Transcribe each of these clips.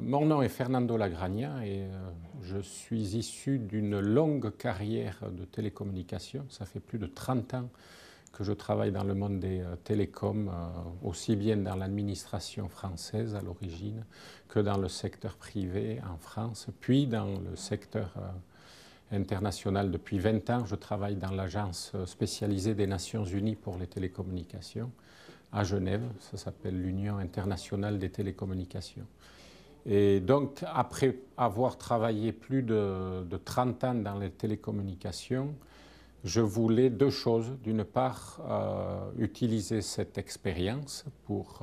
Mon nom est Fernando Lagragna et je suis issu d'une longue carrière de télécommunications. Ça fait plus de 30 ans que je travaille dans le monde des télécoms, aussi bien dans l'administration française à l'origine que dans le secteur privé en France, puis dans le secteur international. Depuis 20 ans, je travaille dans l'agence spécialisée des Nations Unies pour les télécommunications à Genève. Ça s'appelle l'Union internationale des télécommunications. Et donc, après avoir travaillé plus de 30 ans dans les télécommunications, je voulais deux choses. D'une part, utiliser cette expérience pour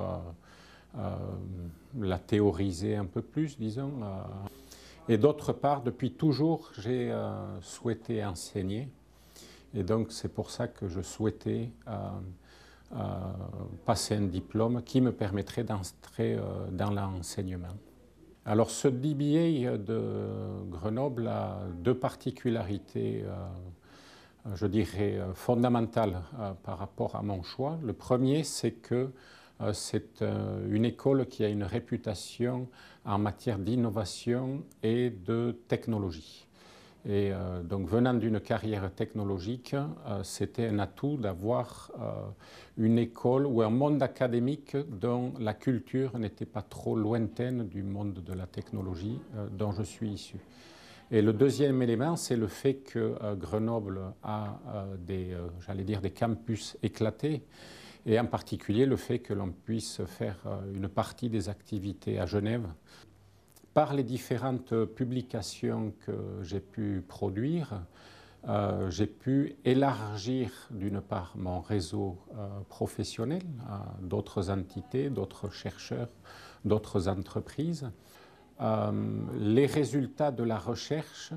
la théoriser un peu plus, disons. Et d'autre part, depuis toujours, j'ai souhaité enseigner. Et donc, c'est pour ça que je souhaitais passer un diplôme qui me permettrait d'entrer dans l'enseignement. Alors, ce DBA de Grenoble a deux particularités, je dirais, fondamentales par rapport à mon choix. Le premier, c'est que c'est une école qui a une réputation en matière d'innovation et de technologie. Et donc, venant d'une carrière technologique, c'était un atout d'avoir une école ou un monde académique dont la culture n'était pas trop lointaine du monde de la technologie dont je suis issu. Et le deuxième élément, c'est le fait que Grenoble a j'allais dire, des campus éclatés, et en particulier le fait que l'on puisse faire une partie des activités à Genève. Par les différentes publications que j'ai pu produire, j'ai pu élargir d'une part mon réseau professionnel à d'autres entités, d'autres chercheurs, d'autres entreprises. Les résultats de la recherche,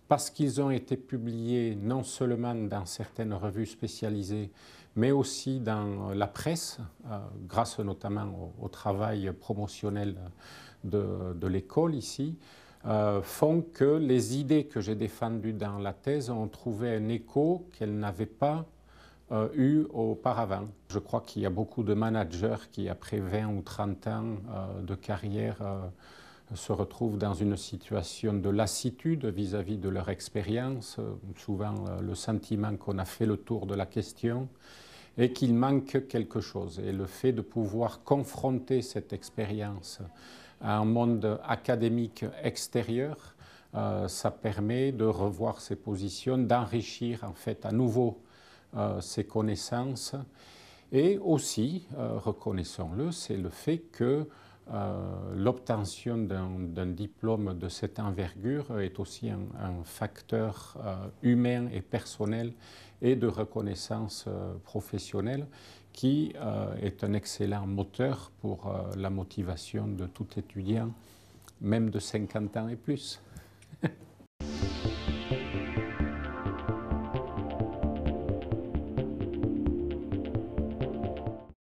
parce qu'ils ont été publiés non seulement dans certaines revues spécialisées, mais aussi dans la presse, grâce notamment au travail promotionnel de l'école ici, font que les idées que j'ai défendues dans la thèse ont trouvé un écho qu'elles n'avaient pas eu auparavant. Je crois qu'il y a beaucoup de managers qui, après 20 ou 30 ans de carrière, se retrouvent dans une situation de lassitude vis-à-vis de leur expérience, souvent le sentiment qu'on a fait le tour de la question et qu'il manque quelque chose. Et le fait de pouvoir confronter cette expérience à un monde académique extérieur, ça permet de revoir ses positions, d'enrichir en fait à nouveau ses connaissances. Et aussi, reconnaissons-le, c'est le fait que l'obtention d'un diplôme de cette envergure est aussi un facteur humain et personnel et de reconnaissance professionnelle qui est un excellent moteur pour la motivation de tout étudiant, même de 50 ans et plus.